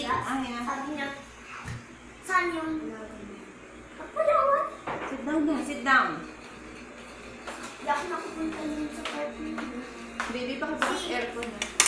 Elias. Yeah. Sabi niya, saan yung kapalawan? Sit down na. Sit down. Hindi ako nakupunta nun sa park niya. Baby, pakibukas aircon na.